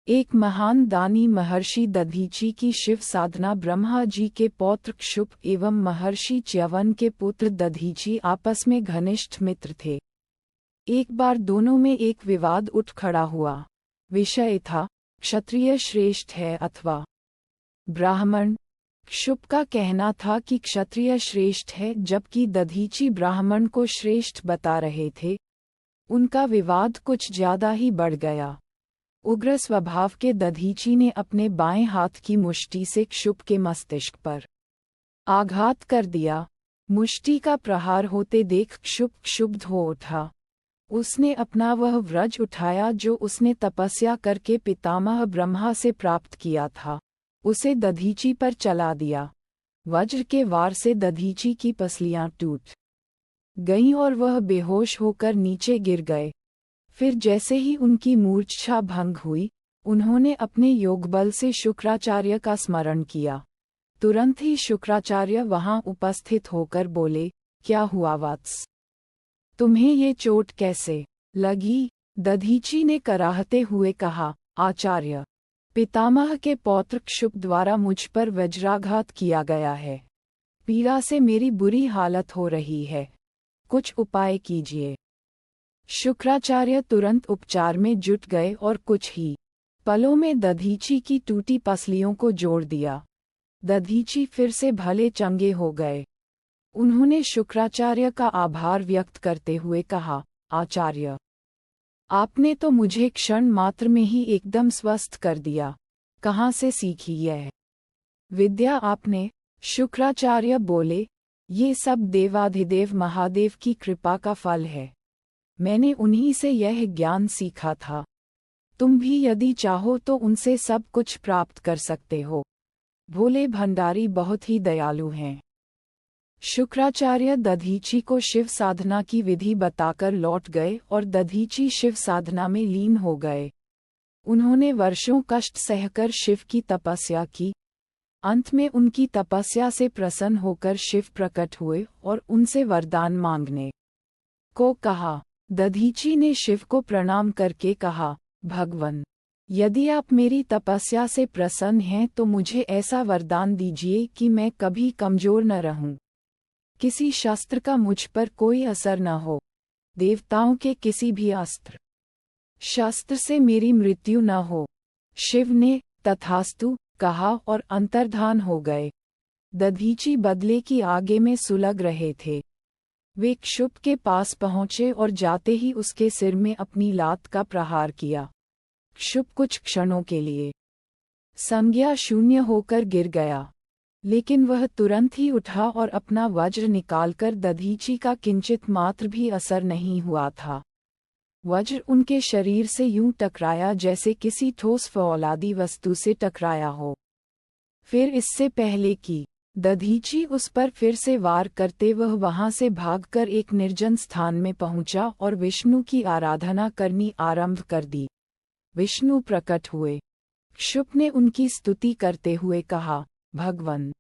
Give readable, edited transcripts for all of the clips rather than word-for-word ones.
एक महान दानी महर्षि दधीची की शिव साधना। ब्रह्मा जी के पौत्र क्षुप एवं महर्षि च्यवन के पुत्र दधीची आपस में घनिष्ठ मित्र थे। एक बार दोनों में एक विवाद उठ खड़ा हुआ। विषय था, क्षत्रिय श्रेष्ठ है अथवा ब्राह्मण। क्षुप का कहना था कि क्षत्रिय श्रेष्ठ है, जबकि दधीची ब्राह्मण को श्रेष्ठ बता रहे थे। उनका विवाद कुछ ज्यादा ही बढ़ गया। उग्र स्वभाव के दधीची ने अपने बाएं हाथ की मुष्टि से क्षुप के मस्तिष्क पर आघात कर दिया। मुष्टि का प्रहार होते देख क्षुप क्षुब्ध हो उठा। उसने अपना वह वज्र उठाया जो उसने तपस्या करके पितामह ब्रह्मा से प्राप्त किया था, उसे दधीची पर चला दिया। वज्र के वार से दधीची की पसलियां टूट गईं और वह बेहोश होकर नीचे गिर गए। फिर जैसे ही उनकी मूर्छा भंग हुई, उन्होंने अपने योगबल से शुक्राचार्य का स्मरण किया। तुरंत ही शुक्राचार्य वहां उपस्थित होकर बोले, क्या हुआ वत्स? तुम्हें ये चोट कैसे लगी? दधीची ने कराहते हुए कहा, आचार्य, पितामह के पौत्र क्षुप द्वारा मुझ पर वज्राघात किया गया है। पीड़ा से मेरी बुरी हालत हो रही है, कुछ उपाय कीजिए। शुक्राचार्य तुरंत उपचार में जुट गए और कुछ ही पलों में दधीची की टूटी पसलियों को जोड़ दिया। दधीची फिर से भले चंगे हो गए। उन्होंने शुक्राचार्य का आभार व्यक्त करते हुए कहा, आचार्य, आपने तो मुझे क्षण मात्र में ही एकदम स्वस्थ कर दिया। कहाँ से सीखी यह विद्या आपने? शुक्राचार्य बोले, ये सब देवाधिदेव महादेव की कृपा का फल है। मैंने उन्हीं से यह ज्ञान सीखा था। तुम भी यदि चाहो तो उनसे सब कुछ प्राप्त कर सकते हो। भोले भंडारी बहुत ही दयालु हैं। शुक्राचार्य दधीची को शिव साधना की विधि बताकर लौट गए और दधीची शिव साधना में लीन हो गए। उन्होंने वर्षों कष्ट सहकर शिव की तपस्या की। अंत में उनकी तपस्या से प्रसन्न होकर शिव प्रकट हुए और उनसे वरदान मांगने को कहा। दधीची ने शिव को प्रणाम करके कहा, भगवन, यदि आप मेरी तपस्या से प्रसन्न हैं तो मुझे ऐसा वरदान दीजिए कि मैं कभी कमजोर न रहूं, किसी शस्त्र का मुझ पर कोई असर न हो, देवताओं के किसी भी अस्त्र शस्त्र से मेरी मृत्यु न हो। शिव ने तथास्तु कहा और अंतर्धान हो गए। दधीची बदले की आगे में सुलग रहे थे। वे क्षुप के पास पहुंचे और जाते ही उसके सिर में अपनी लात का प्रहार किया। क्षुप कुछ क्षणों के लिए संज्ञा शून्य होकर गिर गया, लेकिन वह तुरंत ही उठा और अपना वज्र निकालकर दधीची का किंचित मात्र भी असर नहीं हुआ था। वज्र उनके शरीर से यूं टकराया जैसे किसी ठोस फौलादी वस्तु से टकराया हो। फिर इससे पहले कि दधीची उस पर फिर से वार करते वह वहां से भागकर एक निर्जन स्थान में पहुंचा और विष्णु की आराधना करनी आरंभ कर दी। विष्णु प्रकट हुए। क्षुप ने उनकी स्तुति करते हुए कहा, भगवन,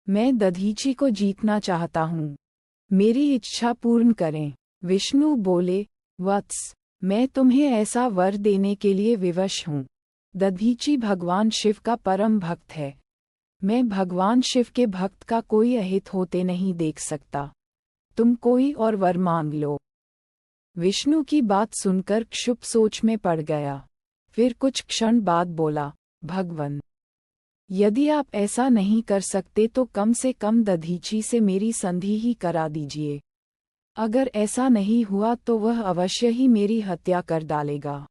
मैं दधीची को जीतना चाहता हूँ, मेरी इच्छा पूर्ण करें। विष्णु बोले, वत्स, मैं तुम्हें ऐसा वर देने के लिए विवश हूँ। दधीची भगवान शिव का परम भक्त है। मैं भगवान शिव के भक्त का कोई अहित होते नहीं देख सकता। तुम कोई और वर मांग लो। विष्णु की बात सुनकर क्षुप सोच में पड़ गया। फिर कुछ क्षण बाद बोला, भगवन, यदि आप ऐसा नहीं कर सकते तो कम से कम दधीची से मेरी संधि ही करा दीजिए। अगर ऐसा नहीं हुआ तो वह अवश्य ही मेरी हत्या कर डालेगा।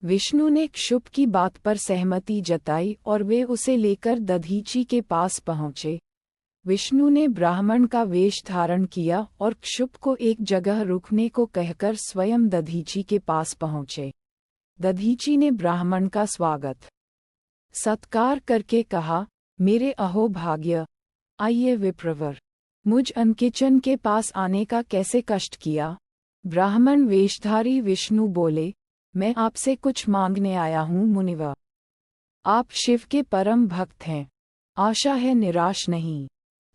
विष्णु ने क्षुप की बात पर सहमति जताई और वे उसे लेकर दधीची के पास पहुंचे। विष्णु ने ब्राह्मण का वेश धारण किया और क्षुप को एक जगह रुकने को कहकर स्वयं दधीची के पास पहुंचे। दधीची ने ब्राह्मण का स्वागत सत्कार करके कहा, मेरे अहोभाग्य, आइए विप्रवर, मुझ अनकिचन के पास आने का कैसे कष्ट किया। ब्राह्मण वेशधारी विष्णु बोले, मैं आपसे कुछ मांगने आया हूँ मुनिवर। आप शिव के परम भक्त हैं, आशा है निराश नहीं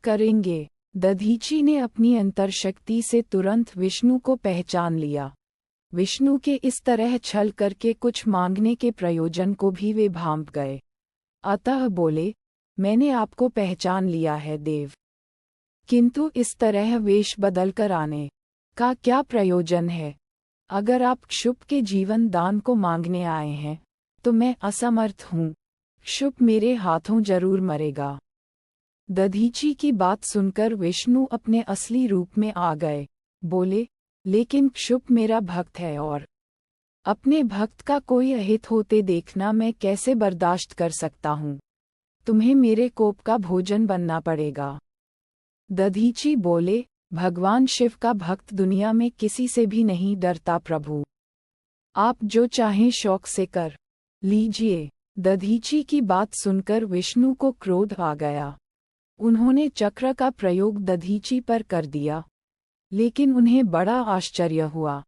करेंगे। दधीची ने अपनी अंतर्शक्ति से तुरंत विष्णु को पहचान लिया। विष्णु के इस तरह छल करके कुछ मांगने के प्रयोजन को भी वे भांप गए। अतः बोले, मैंने आपको पहचान लिया है देव, किंतु इस तरह वेश बदलकर आने का क्या प्रयोजन है? अगर आप क्षुप के जीवन दान को मांगने आए हैं तो मैं असमर्थ हूँ, क्षुप मेरे हाथों जरूर मरेगा। दधीची की बात सुनकर विष्णु अपने असली रूप में आ गए। बोले, लेकिन क्षुप मेरा भक्त है और अपने भक्त का कोई अहित होते देखना मैं कैसे बर्दाश्त कर सकता हूँ? तुम्हें मेरे कोप का भोजन बनना पड़ेगा। दधीची बोले, भगवान शिव का भक्त दुनिया में किसी से भी नहीं डरता प्रभु, आप जो चाहें शौक से कर लीजिए। दधीची की बात सुनकर विष्णु को क्रोध आ गया। उन्होंने चक्र का प्रयोग दधीची पर कर दिया, लेकिन उन्हें बड़ा आश्चर्य हुआ।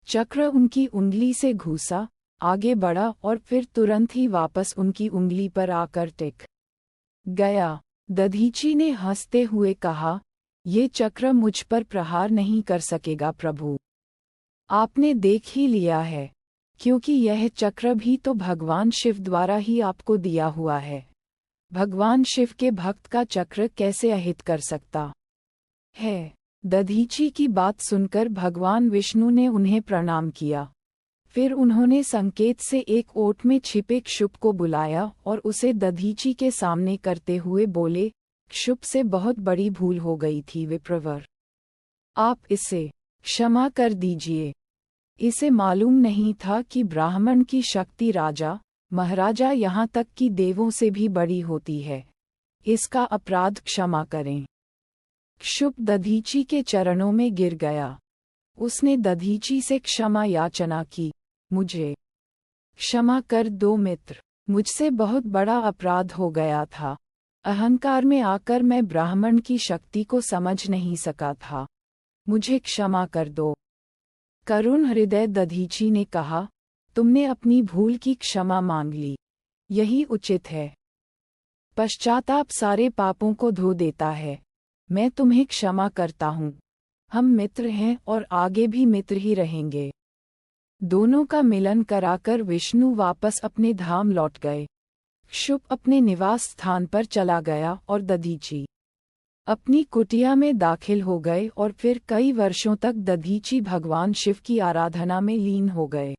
चक्र उनकी उंगली से घुसा, आगे बढ़ा और फिर तुरंत ही वापस उनकी उंगली पर आकर टिक गया। दधीची ने हंसते हुए कहा, ये चक्र मुझ पर प्रहार नहीं कर सकेगा प्रभु, आपने देख ही लिया है, क्योंकि यह चक्र भी तो भगवान शिव द्वारा ही आपको दिया हुआ है। भगवान शिव के भक्त का चक्र कैसे अहित कर सकता है? दधीची की बात सुनकर भगवान विष्णु ने उन्हें प्रणाम किया। फिर उन्होंने संकेत से एक ओट में छिपे क्षुप को बुलाया और उसे दधीची के सामने करते हुए बोले, क्षुप से बहुत बड़ी भूल हो गई थी विप्रवर, आप इसे क्षमा कर दीजिए। इसे मालूम नहीं था कि ब्राह्मण की शक्ति राजा महाराजा यहाँ तक कि देवों से भी बड़ी होती है। इसका अपराध क्षमा करें। क्षुप दधीची के चरणों में गिर गया। उसने दधीची से क्षमा याचना की, मुझे क्षमा कर दो मित्र, मुझसे बहुत बड़ा अपराध हो गया था। अहंकार में आकर मैं ब्राह्मण की शक्ति को समझ नहीं सका था, मुझे क्षमा कर दो। करुण हृदय दधीची ने कहा, तुमने अपनी भूल की क्षमा मांग ली, यही उचित है। पश्चाताप सारे पापों को धो देता है। मैं तुम्हें क्षमा करता हूँ। हम मित्र हैं और आगे भी मित्र ही रहेंगे। दोनों का मिलन कराकर विष्णु वापस अपने धाम लौट गए। क्षुप अपने निवास स्थान पर चला गया और दधीची अपनी कुटिया में दाखिल हो गए और फिर कई वर्षों तक दधीची भगवान शिव की आराधना में लीन हो गए।